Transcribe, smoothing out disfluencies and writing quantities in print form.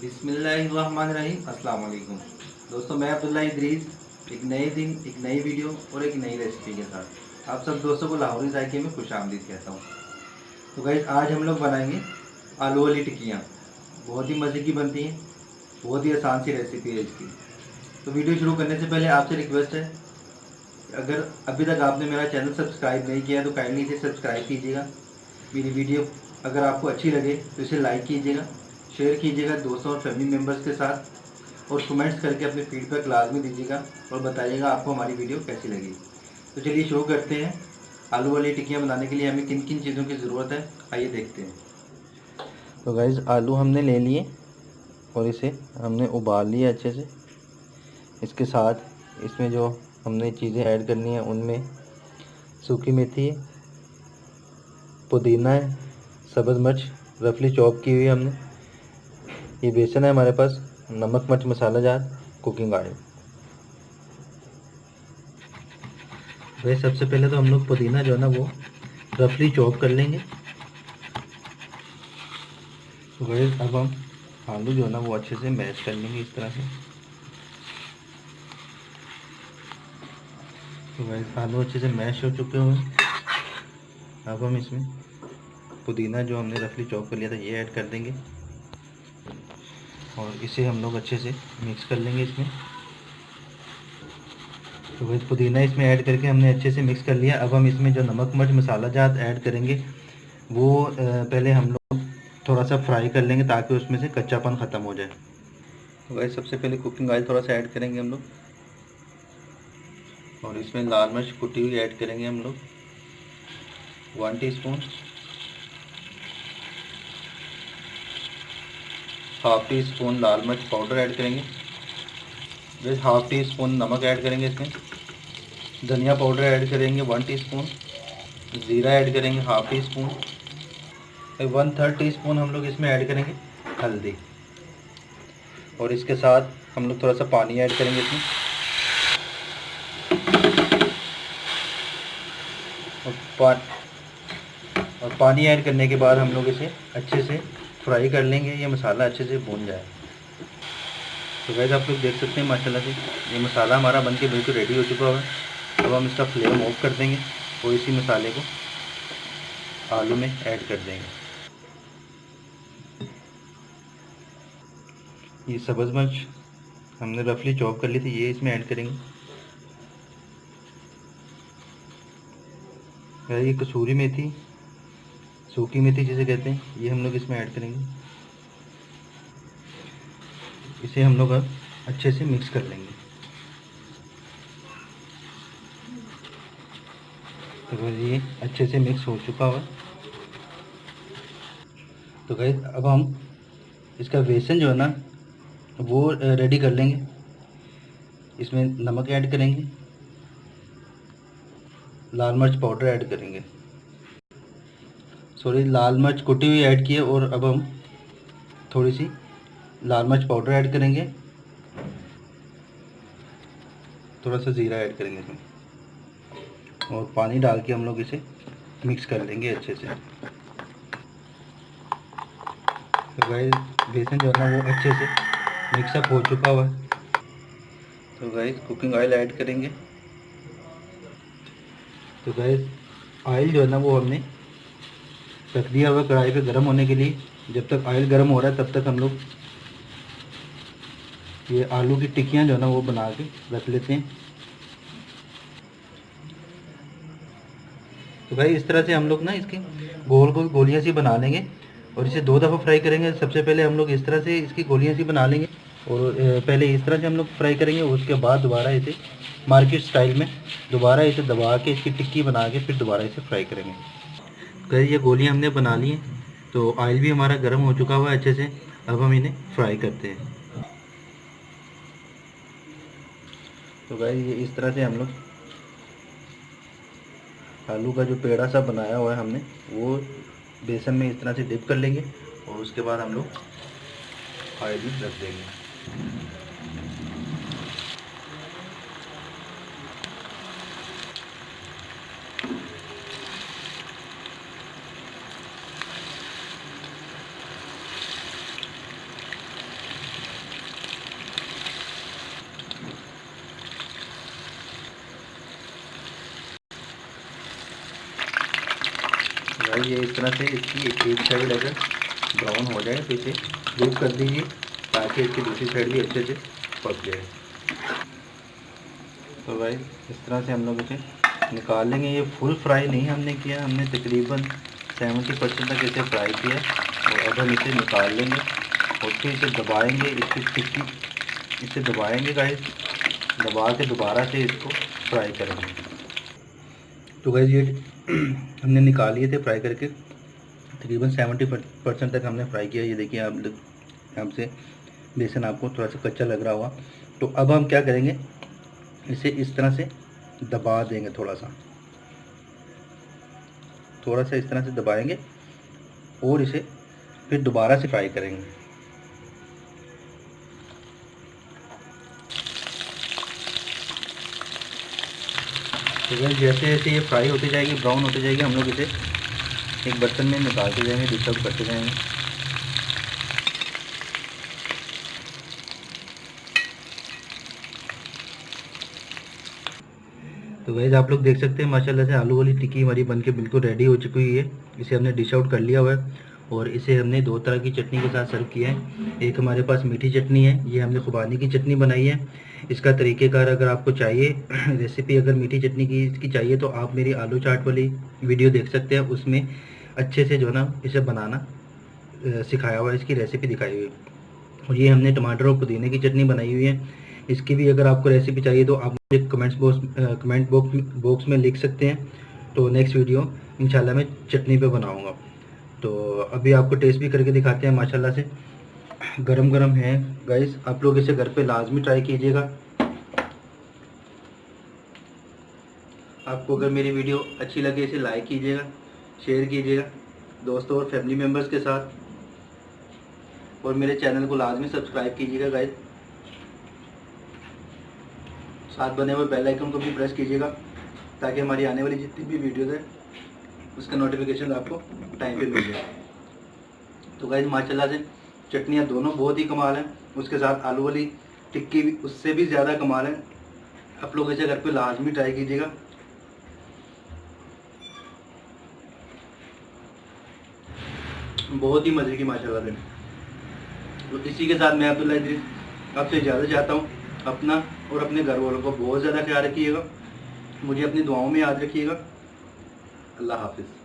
बिस्मिल्लाहिर्रहमानिर्रहीम। अस्सलाम वालेकुम दोस्तों, मैं अब्दुल्ला इदरीस एक नए दिन, एक नई वीडियो और एक नई रेसिपी के साथ आप सब दोस्तों को लाहौरी जायके में खुशामदीद कहता हूँ। तो गाइस, आज हम लोग बनाएंगे आलू वाली टिक्कियाँ। बहुत ही मज़े की बनती हैं, बहुत ही आसान सी रेसिपी है इसकी। तो वीडियो शुरू करने से पहले आपसे रिक्वेस्ट है, अगर अभी तक आपने मेरा चैनल सब्सक्राइब नहीं किया तो काइंडली इसे सब्सक्राइब कीजिएगा। मेरी वीडियो अगर आपको अच्छी लगे तो इसे लाइक कीजिएगा, शेयर कीजिएगा दोस्तों और फैमिली मेम्बर्स के साथ, और कमेंट्स करके अपने फीडबैक लाजमी दीजिएगा और बताइएगा आपको हमारी वीडियो कैसी लगी। तो चलिए शुरू करते हैं। आलू वाली टिक्कियाँ बनाने के लिए हमें किन किन चीज़ों की ज़रूरत है, आइए देखते हैं। तो गाइस, आलू हमने ले लिए और इसे हमने उबाल लिया अच्छे से। इसके साथ इसमें जो हमने चीज़ें ऐड करनी है उनमें सूखी मेथी है, पुदीना है, सब्ज़ मिर्च रफली चॉप की हुई है हमने, ये बेसन है हमारे पास, नमक मिर्च मसाला जार, कुकिंग ऑयल। भाई सबसे पहले तो हम लोग पुदीना जो है ना वो रफली चॉप कर लेंगे। तो भाई अब हम आलू जो है ना वो अच्छे से मैश कर लेंगे इस तरह से। तो भाई आलू अच्छे से मैश हो चुके हैं। अब हम इसमें पुदीना जो हमने रफली चॉप कर लिया था ये ऐड कर देंगे और इसे हम लोग अच्छे से मिक्स कर लेंगे इसमें। तो भाई पुदीना इसमें ऐड करके हमने अच्छे से मिक्स कर लिया। अब हम इसमें जो नमक मिर्च मसाला जात ऐड करेंगे वो पहले हम लोग थोड़ा सा फ्राई कर लेंगे ताकि उसमें से कच्चापन ख़त्म हो जाए। तो भाई सबसे पहले कुकिंग ऑयल थोड़ा सा ऐड करेंगे हम लोग और इसमें लाल मिर्च कुटी हुई ऐड करेंगे हम लोग 1 टीस्पून, हाफ टी स्पून लाल मिर्च पाउडर ऐड करेंगे, बस हाफ टी स्पून नमक ऐड करेंगे इसमें, धनिया पाउडर ऐड करेंगे 1 टीस्पून, ज़ीरा ऐड करेंगे हाफ टी स्पून, 1/3 टीस्पून हम लोग इसमें ऐड करेंगे हल्दी, और इसके साथ हम लोग थोड़ा सा पानी ऐड करेंगे इसमें। और पानी ऐड करने के बाद हम लोग इसे अच्छे से फ्राई कर लेंगे, ये मसाला अच्छे से भून जाए। तो गाइस आप लोग देख सकते हैं माशाल्लाह से ये मसाला हमारा बनके बिल्कुल रेडी हो चुका है। अब हम इसका फ्लेम ऑफ कर देंगे और इसी मसाले को आलू में ऐड कर देंगे। ये सब्ज़ मिर्च हमने रफली चॉप कर ली थी ये इसमें ऐड करेंगे। ये कसूरी मेथी, सूखी मेथी जिसे कहते हैं, ये हम लोग इसमें ऐड करेंगे। इसे हम लोग अब अच्छे से मिक्स कर लेंगे। तो ये अच्छे से मिक्स हो चुका हुआ। तो गाइस अब हम इसका बेसन जो है ना वो रेडी कर लेंगे। इसमें नमक ऐड करेंगे, लाल मिर्च पाउडर ऐड करेंगे, सॉरी लाल मिर्च कुटी हुई ऐड की है, और अब हम थोड़ी सी लाल मिर्च पाउडर ऐड करेंगे, थोड़ा सा ज़ीरा ऐड करेंगे इसमें, और पानी डाल के हम लोग इसे मिक्स कर लेंगे अच्छे से। तो गाइस बेसन जो है ना वो अच्छे से मिक्सअप हो चुका हुआ है। तो गाइस कुकिंग ऑयल ऐड करेंगे। तो गाइस ऑयल जो है ना वो हमने रख दिया हुआ कढ़ाई पे गर्म होने के लिए। जब तक ऑयल गर्म हो रहा है तब तक हम लोग ये आलू की टिक्कियाँ जो है ना वो बना के रख लेते हैं। तो भाई इस तरह से हम लोग ना इसकी गोल गोल गोलियाँ सी बना लेंगे और इसे 2 दफ़ा फ्राई करेंगे। सबसे पहले हम लोग इस तरह से इसकी गोलियाँ सी बना लेंगे और पहले इस तरह से हम लोग फ्राई करेंगे, उसके बाद दोबारा इसे मार्केट स्टाइल में दोबारा इसे दबा के इसकी टिक्की बना के फिर दोबारा इसे फ्राई करेंगे। तो ये गोलियाँ हमने बना ली हैं, तो ऑयल भी हमारा गर्म हो चुका हुआ है अच्छे से। अब हम इन्हें फ्राई करते हैं। तो भाई ये इस तरह से हम लोग आलू का जो पेड़ा सा बनाया हुआ है हमने वो बेसन में इस तरह से डिप कर लेंगे और उसके बाद हम लोग ऑयल भी रख देंगे। भाई ये इस तरह से इसकी एक साइड अगर ब्राउन हो जाए तो इसे फ्लिप कर दीजिए ताकि इसकी दूसरी साइड भी अच्छे से पक जाए। तो भाई इस तरह से हम लोग इसे निकाल लेंगे। ये फुल फ्राई नहीं हमने किया, हमने तकरीबन 70% तक इसे फ्राई किया। और अब हम इसे निकाल लेंगे और फिर इसे दबाएंगे, इसकी टिक्की इसे दबाएंगे गाइस, दबा के दोबारा से इसको फ्राई करेंगे। तो गाइस ये हमने निकाल लिए थे फ्राई करके, तकरीबन 70% तक हमने फ्राई किया। ये देखिए आप यहाँ से बेसन आपको थोड़ा सा कच्चा लग रहा हुआ। तो अब हम क्या करेंगे, इसे इस तरह से दबा देंगे, थोड़ा सा इस तरह से दबाएंगे और इसे फिर दोबारा से फ्राई करेंगे। तो जैसे जैसे ये फ्राई होती जाएगी, ब्राउन होती जाएगी, हम लोग इसे एक बर्तन में निकालते जाएंगे, डिश आउट करते जाएंगे। तो वैसे आप लोग देख सकते हैं माशाल्लाह से आलू वाली टिक्की हमारी बनके बिल्कुल रेडी हो चुकी हुई है। इसे हमने डिश आउट कर लिया हुआ है और इसे हमने दो तरह की चटनी के साथ सर्व किया है। एक हमारे पास मीठी चटनी है, ये हमने खुबानी की चटनी बनाई है। इसका तरीक़ेकार अगर आपको चाहिए रेसिपी अगर मीठी चटनी की इसकी चाहिए तो आप मेरी आलू चाट वाली वीडियो देख सकते हैं, उसमें अच्छे से जो है ना इसे बनाना सिखाया हुआ है, इसकी रेसिपी दिखाई हुई है। और ये हमने टमाटर और पुदीने की चटनी बनाई हुई है। इसकी भी अगर आपको रेसिपी चाहिए तो आप मुझे कमेंट बॉक्स में लिख सकते हैं। तो नेक्स्ट वीडियो इंशाल्लाह मैं चटनी पे बनाऊंगा। तो अभी आपको टेस्ट भी करके दिखाते हैं। माशाल्लाह से गरम गरम है गाइस, आप लोग इसे घर पे लाजमी ट्राई कीजिएगा। आपको अगर मेरी वीडियो अच्छी लगे इसे लाइक कीजिएगा, शेयर कीजिएगा दोस्तों और फैमिली मेम्बर्स के साथ, और मेरे चैनल को लाजमी सब्सक्राइब कीजिएगा गाइस। साथ बने हुए बेल आइकन को भी प्रेस कीजिएगा ताकि हमारी आने वाली जितनी भी वीडियोज़ है उसका नोटिफिकेशन आपको टाइम पे मिल जाए। तो गाइस माशाल्लाह से चटनियाँ दोनों बहुत ही कमाल हैं, उसके साथ आलू वाली टिक्की भी उससे भी ज़्यादा कमाल है। आप लोग इसे घर पे लाजमी ट्राई कीजिएगा। बहुत ही मज़े की माशाल्लाह से। तो इसी के साथ मैं अब्दुल्ला इदरीस आपसे इजाज़त चाहता हूँ। अपना और अपने घर वालों को बहुत ज़्यादा ख्याल रखिएगा, मुझे अपनी दुआओं में याद रखिएगा। अल्लाह हाफिज़।